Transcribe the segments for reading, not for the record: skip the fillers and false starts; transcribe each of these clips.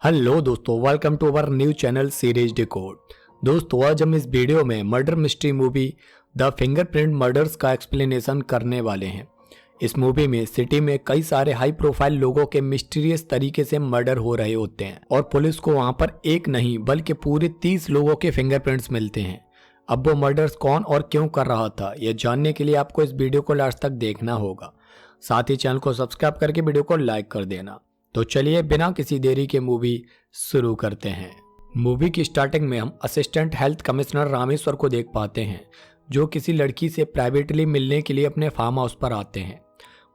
Hello दोस्तों, welcome to our new channel series decode. दोस्तों, आज हम इस वीडियो में murder mystery movie the fingerprint murders का एक्सप्लेनेशन करने वाले हैं। इस मूवी में सिटी में कई सारे हाई प्रोफाइल लोगों के मिस्टीरियस तरीके से मर्डर हो रहे होते हैं और पुलिस को वहां पर एक नहीं बल्कि पूरे 30 लोगों के फिंगरप्रिंट्स मिलते हैं। अब वो मर्डर्स कौन और क्यों कर रहा था, यह जानने के लिए आपको इस वीडियो को लास्ट तक देखना होगा। साथ ही चैनल को सब्सक्राइब करके वीडियो को लाइक कर देना। तो चलिए बिना किसी देरी के मूवी शुरू करते हैं। मूवी की स्टार्टिंग में हम असिस्टेंट हेल्थ कमिश्नर रामेश्वर को देख पाते हैं, जो किसी लड़की से प्राइवेटली मिलने के लिए अपने फार्म हाउस पर आते हैं।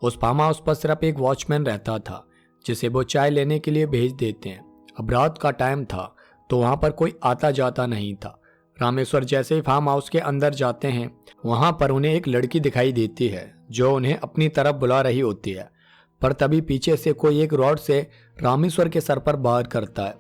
उस फार्म हाउस पर सिर्फ एक वॉचमैन रहता था, जिसे वो चाय लेने के लिए भेज देते हैं। अब रात का टाइम था तो वहां पर कोई आता जाता नहीं था। रामेश्वर जैसे ही फार्म हाउस के अंदर जाते हैं, वहां पर उन्हें एक लड़की दिखाई देती है जो उन्हें अपनी तरफ बुला रही होती है। पर तभी पीछे से कोई एक रॉड से रामेश्वर के सर पर वार करता है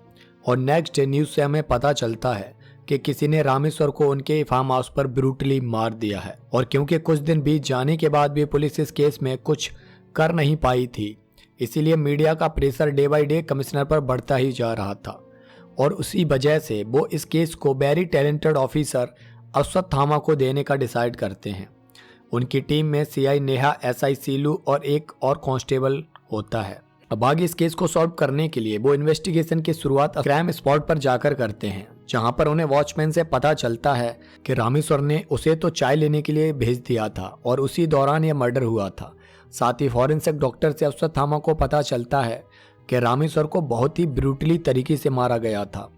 और नेक्स्ट डे न्यूज से हमें पता चलता है कि किसी ने रामेश्वर को उनके फार्म हाउस पर ब्रूटली मार दिया है। और क्योंकि कुछ दिन बीत जाने के बाद भी पुलिस इस केस में कुछ कर नहीं पाई थी, इसीलिए मीडिया का pressure day by day commissioner पर बढ़ता ही जा रहा था। और उसी वजह से वो इस केस को वेरी टैलेंटेड ऑफिसर अश्वत्थामा को देने का डिसाइड करते हैं। उनकी टीम में सीआई नेहा, एसआई सीलू और एक और कांस्टेबल होता है। अब आगे इस केस को सॉल्व करने के लिए वो इन्वेस्टिगेशन की शुरुआत क्राइम स्पॉट पर जाकर करते हैं, जहां पर उन्हें वॉचमैन से पता चलता है कि रामेश्वर ने उसे तो चाय लेने के लिए भेज दिया था और उसी दौरान यह मर्डर हुआ था। साथ ही फॉरेंसिक डॉक्टर से अश्वत्थामा को पता चलता है कि रामेश्वर को बहुत ही ब्रूटली तरीके से मारा गया था।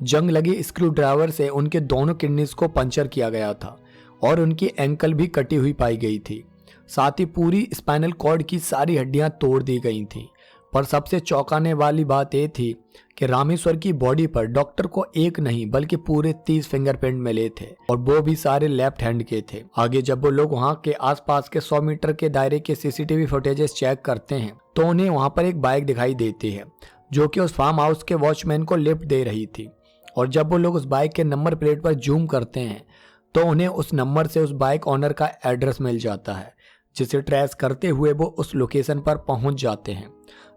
जंग लगी स्क्रू ड्राइवर से उनके दोनों किडनीज को पंचर किया गया था और उनकी एंकल भी कटी हुई पाई गई थी। साथ ही पूरी स्पाइनल कॉर्ड की सारी हड्डियां तोड़ दी गई थीं। पर सबसे चौंकाने वाली बात यह थी कि रामेश्वर की बॉडी पर डॉक्टर को एक नहीं बल्कि पूरे 30 फिंगरप्रिंट मिले थे और वो भी सारे लेफ्ट हैंड के थे। आगे जब वो लोग वहां के आसपास के 100 मीटर के दायरे के सीसीटीवी फुटेजेस चेक करते हैं तो उन्हें वहां पर एक बाइक दिखाई देती है, जो कि उस फार्म हाउस के वॉचमैन को लिफ्ट दे रही थी। और जब वो लोग उस बाइक के नंबर प्लेट पर जूम करते हैं तो उन्हें उस नंबर से उस बाइक ऑनर का एड्रेस मिल जाता है, जिसे ट्रेस करते हुए वो उस लोकेशन पर पहुंच जाते हैं,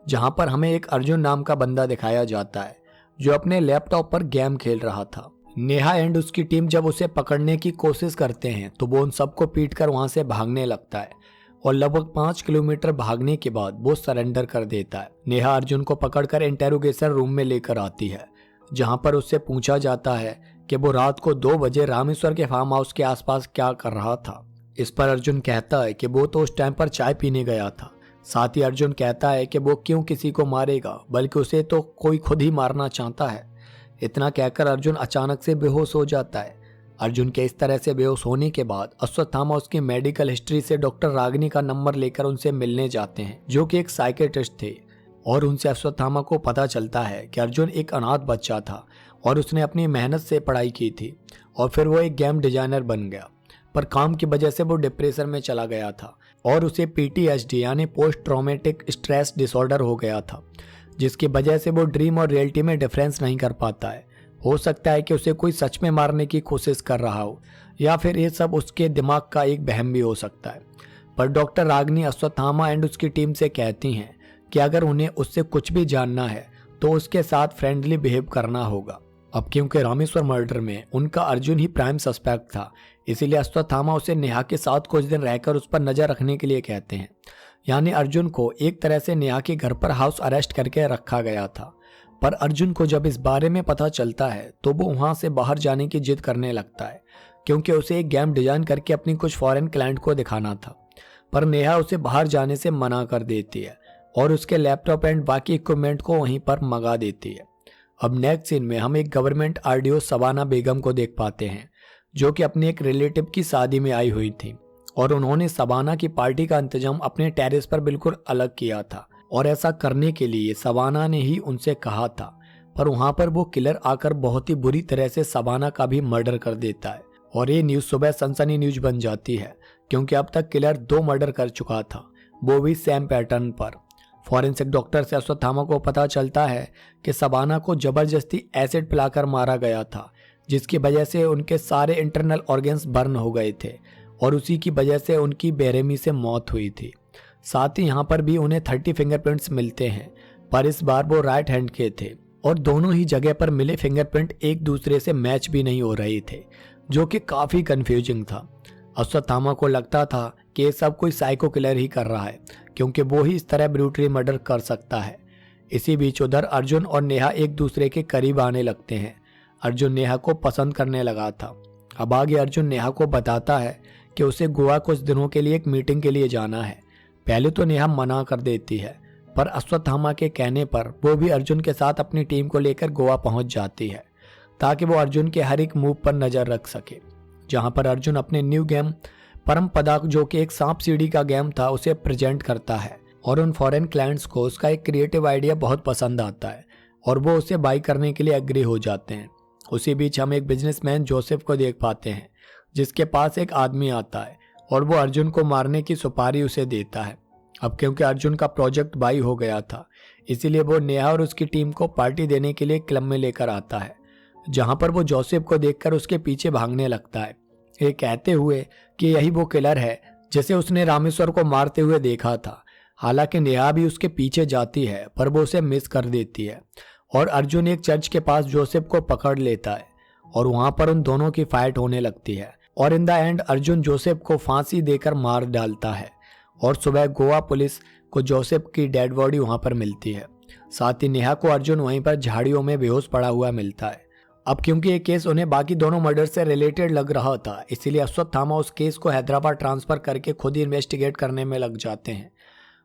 जहां पर हमें एक अर्जुन नाम का बंदा दिखाया जाता है जो अपने लैपटॉप पर गेम खेल रहा था। नेहा एंड उसकी टीम जब उसे पकड़ने की कोशिश करते हैं तो वो उन सबको पीटकर वहां से भागने लगता है और लगभग 5 किलोमीटर भागने के बाद वो सरेंडर कर देता है। नेहा अर्जुन को पकड़कर इंटेरोगेशन रूम में लेकर आती है, जहां पर उससे पूछा जाता है कि वो रात को 2 बजे रामेश्वर के फार्म हाउस के आसपास क्या कर रहा था। इस पर अर्जुन कहता है कि वो तो उस टाइम पर चाय पीने गया था। साथ ही अर्जुन कहता है कि वो क्यों किसी को मारेगा, बल्कि उसे तो कोई खुद ही मारना चाहता है। इतना कहकर अर्जुन अचानक से बेहोश हो जाता है। अर्जुन के इस तरह से बेहोश होने के बाद अश्वत्थामा उसकी मेडिकल हिस्ट्री से डॉक्टर रागिनी का नंबर लेकर उनसे मिलने जाते हैं, जो कि एक साइकेट्रिस्ट थे। और उनसे अश्वत्थामा को पता चलता है कि अर्जुन एक अनाथ बच्चा था और उसने अपनी मेहनत से पढ़ाई की थी और फिर वो एक गेम डिजाइनर बन गया। पर काम की वजह से वो डिप्रेशन में चला गया था और उसे PTSD यानी पोस्ट ट्रॉमेटिक स्ट्रेस डिसऑर्डर हो गया था, जिसकी वजह से वो ड्रीम और रियलिटी में डिफरेंस नहीं कर पाता है। हो सकता है कि उसे कोई सच में मारने की कोशिश कर रहा हो या फिर ये सब उसके दिमाग का एक वहम भी हो सकता है। पर डॉक्टर रागिनी अश्वत्थामा एंड उसकी टीम से कहती हैं कि अगर उन्हें उससे कुछ भी जानना है तो उसके साथ फ्रेंडली बिहेव करना होगा। अब क्योंकि रामेश्वर मर्डर में उनका अर्जुन ही प्राइम सस्पेक्ट था, इसीलिए अश्वत्थामा उसे नेहा के साथ कुछ दिन रहकर उस पर नजर रखने के लिए कहते हैं। यानी अर्जुन को एक तरह से नेहा के घर पर हाउस अरेस्ट करके रखा गया था। पर अर्जुन को जब इस बारे में पता चलता है तो वो वहां से बाहर जाने की जिद करने लगता है, क्योंकि उसे एक गेम डिजाइन करके अपनी कुछ फॉरेन क्लाइंट को दिखाना था। पर नेहा उसे बाहर जाने से मना कर देती है और उसके लैपटॉप एंड बाकी इक्विपमेंट को वहीं पर मंगा देती है। अब नेक्स्ट सीन में हम एक गवर्नमेंट RDO शबाना बेगम को देख पाते हैं, जो कि अपने एक रिलेटिव की शादी में आई हुई थी और उन्होंने शबाना की पार्टी का इंतजाम अपने टेरेस पर बिल्कुल अलग किया था। और ऐसा करने के लिए शबाना ने ही उनसे कहा था, पर वहां पर वो किलर आकर बहुत ही बुरी तरह से शबाना का भी मर्डर कर देता है। और ये न्यूज सुबह सनसनी न्यूज बन जाती है, क्योंकि अब तक किलर 2 मर्डर कर चुका था, वो भी सेम पैटर्न पर। फॉरेंसिक डॉक्टर से अश्वत्थामा को पता चलता है कि शबाना को जबरदस्ती एसिड पिलाकर मारा गया था, जिसकी वजह से उनके सारे इंटरनल ऑर्गन्स बर्न हो गए थे और उसी की वजह से उनकी बेरहमी से मौत हुई थी। साथ ही यहाँ पर भी उन्हें 30 फिंगरप्रिंट्स मिलते हैं, पर इस बार वो राइट हैंड के थे और दोनों ही जगह पर मिले फिंगरप्रिंट एक दूसरे से मैच भी नहीं हो रहे थे, जो कि काफ़ी कंफ्यूजिंग था। अश्वत्थामा को लगता था कि ये सब कोई साइको किलर ही कर रहा है, क्योंकि वो ही इस तरह ब्रूटली मर्डर कर सकता है। इसी बीच उधर अर्जुन और नेहा एक दूसरे के करीब आने लगते हैं। अर्जुन नेहा को पसंद करने लगा था। अब आगे अर्जुन नेहा को बताता है कि उसे गोवा कुछ दिनों के लिए एक मीटिंग के लिए जाना है। पहले तो नेहा मना कर देती है, पर अश्वत्थामा के कहने पर वो भी अर्जुन के साथ अपनी टीम को लेकर गोवा पहुंच जाती है, ताकि वो अर्जुन के हर एक मूव पर नजर रख सके। जहां पर अर्जुन अपने न्यू गेम परम पदा, जो कि एक सांप सीढ़ी का गेम था, उसे प्रेजेंट करता है और उन फॉरेन क्लाइंट्स को उसका एक क्रिएटिव आइडिया बहुत पसंद आता है और वो उसे बाई करने के लिए एग्री हो जाते हैं। उसी बीच हम एक बिजनेसमैन जोसेफ को देख पाते हैं, जिसके पास एक आदमी आता है और वो अर्जुन को मारने की सुपारी उसे देता है। अब क्योंकि अर्जुन का प्रोजेक्ट बाई हो गया था, इसीलिए वो नेहा और उसकी टीम को पार्टी देने के लिए क्लब में लेकर आता है, जहां पर वो जोसेफ को देखकर उसके पीछे भागने लगता है, ये कहते हुए कि यही वो किलर है जिसे उसने रामेश्वर को मारते हुए देखा था। हालांकि नेहा भी उसके पीछे जाती है, पर वो उसे मिस कर देती है और अर्जुन एक चर्च के पास जोसेफ को पकड़ लेता है और वहां पर उन दोनों की फाइट होने लगती है और in the end Arjun Joseph को फांसी देकर मार डालता है और सुबह गोवा पुलिस को जोसेफ की डेड बॉडी वहां पर मिलती है। साथ ही नेहा को अर्जुन वहीं पर झाड़ियों में बेहोश पड़ा हुआ मिलता है। अब क्योंकि ये केस उन्हें बाकी दोनों मर्डर से रिलेटेड लग रहा था, इसीलिए अश्वत्थामा उस केस को हैदराबाद ट्रांसफर करके खुद ही इन्वेस्टिगेट करने में लग जाते हैं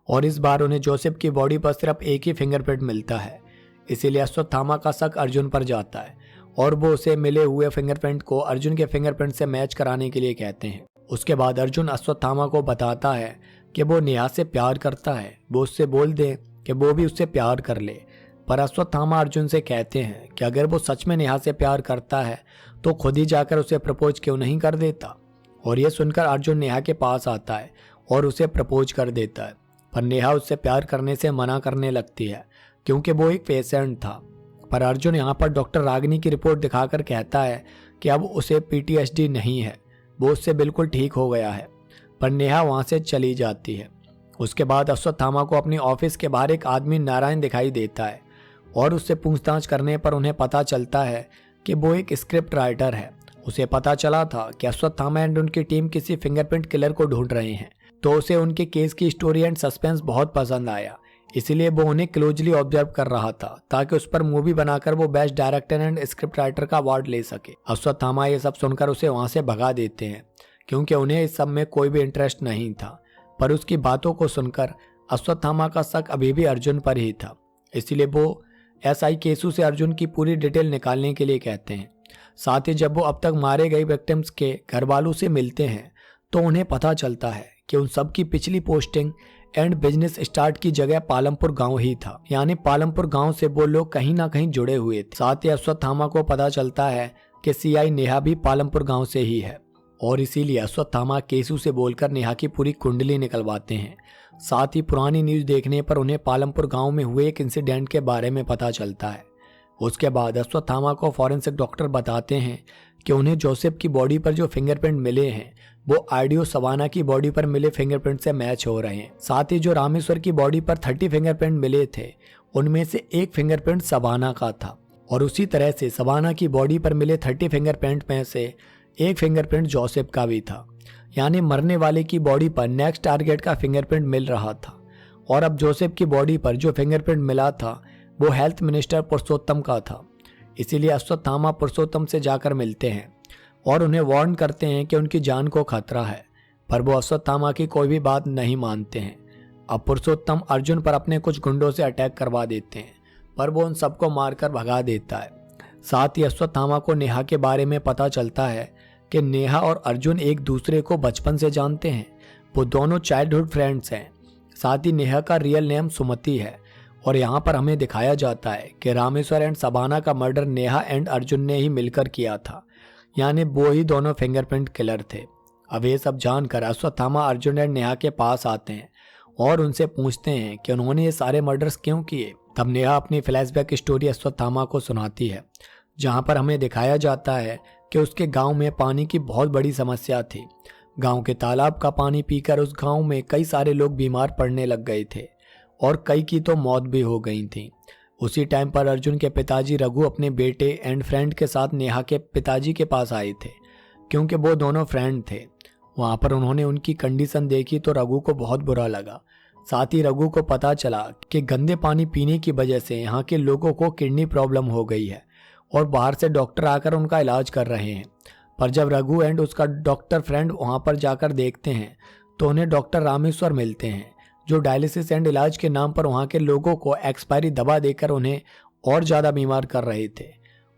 और इस बार उन्हें जोसेफ की बॉडी पर सिर्फ एक ही फिंगरप्रिंट मिलता है। इसीलिए अश्वत्थामा का शक अर्जुन पर जाता है और वो उसे मिले हुए फिंगरप्रिंट को अर्जुन के फिंगरप्रिंट से मैच कराने के लिए कहते हैं। उसके बाद अर्जुन अश्वत्थामा को बताता है कि वो नेहा से प्यार करता है, वो उससे बोल दे कि वो भी उससे प्यार कर ले। पर अश्वत्थामा अर्जुन से कहते हैं कि अगर वो सच में नेहा से प्यार करता है तो खुद ही जाकर उसे प्रपोज क्यों नहीं कर देता। और ये सुनकर अर्जुन नेहा के पास आता है और उसे प्रपोज कर देता है, पर नेहा उससे प्यार करने से मना करने लगती है क्योंकि वो एक पेशेंट था। पर अर्जुन यहाँ पर डॉक्टर रागिनी की रिपोर्ट दिखाकर कहता है कि अब उसे PTSD नहीं है, वो उससे बिल्कुल ठीक हो गया है। पर नेहा वहाँ से चली जाती है। उसके बाद अश्वत्थामा को अपनी ऑफिस के बाहर एक आदमी नारायण दिखाई देता है और उससे पूछताछ करने पर उन्हें पता चलता है कि वो एक स्क्रिप्ट राइटर है। उसे पता चला था कि अश्वत्थामा एंड उनकी टीम किसी फिंगरप्रिंट किलर को ढूंढ रहे हैं, तो उसे उनके केस की स्टोरी एंड सस्पेंस बहुत पसंद आया, इसलिए वो उन्हें क्लोजली ऑब्जर्व कर रहा था ताकि उस पर मूवी बनाकर वो best director and script writer का अवार्ड ले सके। अश्वत्थामा ये सब सुनकर उसे वहां से भगा देते हैं क्योंकि उन्हें इस सब में कोई भी इंटरेस्ट नहीं था। पर उसकी बातों को सुनकर अश्वत्थामा का शक अभी भी अर्जुन पर ही था, इसलिए वो SI केसू से अर्जुन की पूरी डिटेल निकालने के लिए कहते हैं। साथ ही जब वो अब तक मारे गए विक्टिम्स के घर वालों से मिलते हैं तो उन्हें पता चलता है कि उन सब की पिछली पोस्टिंग एंड बिजनेस स्टार्ट की जगह पालमपुर गांव ही था, यानी पालमपुर गांव से वो लोग कहीं ना कहीं जुड़े हुए थे। साथ ही अश्वत्थामा को पता चलता है कि CI नेहा भी पालमपुर गांव से ही है और इसीलिए अश्वत्थामा केसू से बोलकर नेहा की पूरी कुंडली निकलवाते हैं। साथ ही पुरानी न्यूज देखने पर उन्हें पालमपुर गांव में हुए एक इंसिडेंट के बारे में पता चलता है। उसके बाद अश्वत्थामा को फॉरेंसिक डॉक्टर बताते हैं कि उन्हें जोसेफ की बॉडी पर जो फिंगरप्रिंट मिले हैं वो आइडियो सवाना की बॉडी पर मिले फिंगरप्रिंट से मैच हो रहे हैं। साथ ही जो रामेश्वर की बॉडी पर 30 फिंगरप्रिंट मिले थे उनमें से एक फिंगरप्रिंट सवाना का था और उसी तरह से सवाना की बॉडी पर मिले 30 फिंगरप्रिंट में से एक फिंगरप्रिंट जोसेफ का भी था, यानी मरने वाले की बॉडी पर नेक्स्ट टारगेट का फिंगरप्रिंट मिल रहा था। और अब जोसेफ की बॉडी पर जो फिंगरप्रिंट मिला था वो हेल्थ मिनिस्टर पुरुषोत्तम का था। इसीलिए अश्वत्थामा पुरुषोत्तम से जाकर मिलते हैं और उन्हें वार्न करते हैं कि उनकी जान को खतरा है, पर वो अश्वत्थामा की कोई भी बात नहीं मानते हैं। अब पुरुषोत्तम अर्जुन पर अपने कुछ गुंडों से अटैक करवा देते हैं, पर वो उन सबको मारकर भगा देता है। साथ ही अश्वत्थामा को नेहा के बारे में पता चलता है कि नेहा और अर्जुन एक दूसरे को बचपन से जानते हैं, वो दोनों चाइल्डहुड फ्रेंड्स हैं। साथ ही नेहा का रियल नेम सुमति है और यहाँ पर हमें दिखाया जाता है कि रामेश्वर एंड सबाना का मर्डर नेहा एंड अर्जुन ने ही मिलकर किया था, यानी वो ही दोनों फिंगरप्रिंट किलर थे। अब ये सब जानकर अश्वत्थामा अर्जुन एंड नेहा के पास आते हैं और उनसे पूछते हैं कि उन्होंने ये सारे मर्डर्स क्यों किए। तब नेहा अपनी फ्लैशबैक स्टोरी अश्वत्थामा को सुनाती है, जहाँ पर हमें दिखाया जाता है कि उसके गांव में पानी की बहुत बड़ी समस्या थी। गांव के तालाब का पानी पीकर उस गांव में कई सारे लोग बीमार पड़ने लग गए थे और कई की तो मौत भी हो गई थी। उसी टाइम पर अर्जुन के पिताजी रघु अपने बेटे एंड फ्रेंड के साथ नेहा के पिताजी के पास आए थे, क्योंकि वो दोनों फ्रेंड थे। वहाँ पर उन्होंने उनकी कंडीशन देखी तो रघु को बहुत बुरा लगा। साथ ही रघु को पता चला कि गंदे पानी पीने की वजह से यहाँ के लोगों को किडनी प्रॉब्लम हो गई है और बाहर से डॉक्टर आकर उनका इलाज कर रहे हैं। पर जब रघु एंड उसका डॉक्टर फ्रेंड वहाँ पर जाकर देखते हैं तो उन्हें डॉक्टर रामेश्वर मिलते हैं, जो डायलिसिस एंड इलाज के नाम पर वहाँ के लोगों को एक्सपायरी दवा देकर उन्हें और ज़्यादा बीमार कर रहे थे।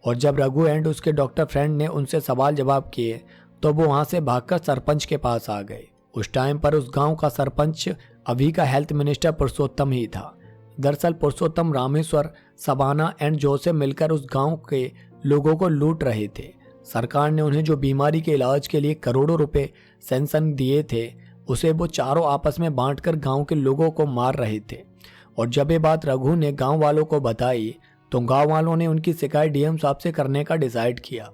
और जब रघु एंड उसके डॉक्टर फ्रेंड ने उनसे सवाल जवाब किए तो वो वहाँ से भागकर सरपंच के पास आ गए। उस टाइम पर उस गांव का सरपंच अभी का हेल्थ मिनिस्टर पुरुषोत्तम ही था। दरअसल पुरुषोत्तम रामेश्वर, सबाना एंड जो से मिलकर उस गांव के लोगों को लूट रहे थे। सरकार ने उन्हें जो बीमारी के इलाज के लिए करोड़ों रुपए सैंक्शन दिए थे उसे वो चारों आपस में बांटकर गांव के लोगों को मार रहे थे। और जब ये बात रघु ने गांव वालों को बताई तो गांव वालों ने उनकी शिकायत डीएम साहब से करने का डिसाइड किया।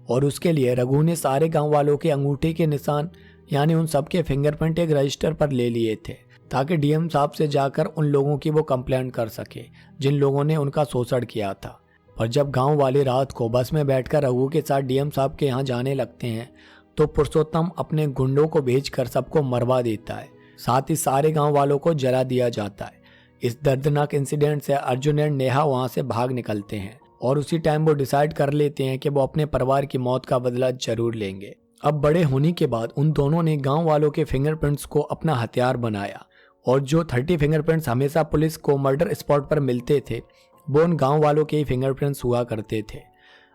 और उसके लिए रघु ने सारे गांव वालों के अंगूठे के निशान यानी उन सबके फिंगरप्रिंट एक रजिस्टर पर ले लिए थे, ताकि डीएम साहब से जाकर उन लोगों की वो कंप्लेंट कर सके जिन लोगों ने उनका शोषण किया था। पर जब गांव वाले रात को बस में बैठकर रघु के साथ डीएम साहब के यहाँ जाने लगते हैं तो पुरुषोत्तम अपने गुंडों को भेजकर सबको मरवा देता है। साथ ही सारे गांव वालों को जला दिया जाता है। इस दर्दनाक इंसिडेंट से अर्जुन एंड नेहा वहां से भाग निकलते हैं और उसी टाइम वो डिसाइड कर लेते हैं कि वो अपने परिवार की मौत का बदला जरूर लेंगे। अब बड़े होने के बाद उन दोनों ने गांव वालों के फिंगरप्रिंट्स को अपना हथियार बनाया और जो 30 फिंगरप्रिंट्स हमेशा पुलिस को मर्डर स्पॉट पर मिलते थे वो उन गांव वालों के ही फिंगरप्रिंट्स हुआ करते थे।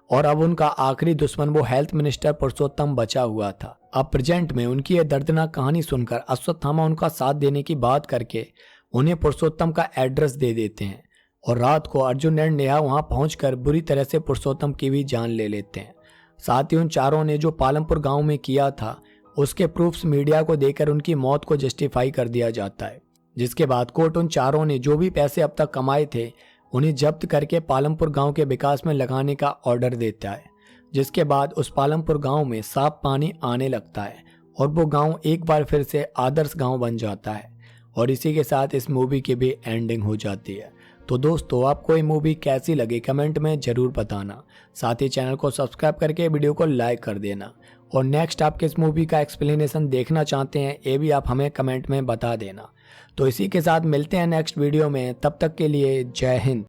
और अब उनका आखिरी दुश्मन वो हेल्थ मिनिस्टर पुरुषोत्तम बचा हुआ था। अब प्रेजेंट में उनकी यह दर्दनाक कहानी सुनकर अश्वत्थामा उनका साथ देने की बात करके उन्हें पुरुषोत्तम का एड्रेस दे देते हैं और रात को अर्जुन एंड नेहा वहां पहुंचकर बुरी तरह से पुरुषोत्तम की भी जान ले लेते हैं। साथ ही उन चारों ने जो पालमपुर गांव में किया था उसके प्रूफ्स मीडिया को देकर उनकी मौत को जस्टिफाई कर दिया जाता है, जिसके बाद कोर्ट उन चारों ने जो भी पैसे अब तक कमाए थे उन्हें जब्त करके पालमपुर गांव के विकास में लगाने का ऑर्डर देता है। जिसके बाद उस पालमपुर गांव में साफ पानी आने लगता है और वो गांव एक बार फिर से आदर्श गांव बन जाता है। और इसी के साथ इस मूवी की भी एंडिंग हो जाती है। तो दोस्तों, आपको ये मूवी कैसी लगी कमेंट में ज़रूर बताना। साथ ही चैनल को सब्सक्राइब करके वीडियो को लाइक कर देना। और नेक्स्ट आप किस मूवी का एक्सप्लेनेशन देखना चाहते हैं ये भी आप हमें कमेंट में बता देना। तो इसी के साथ मिलते हैं नेक्स्ट वीडियो में, तब तक के लिए जय हिंद।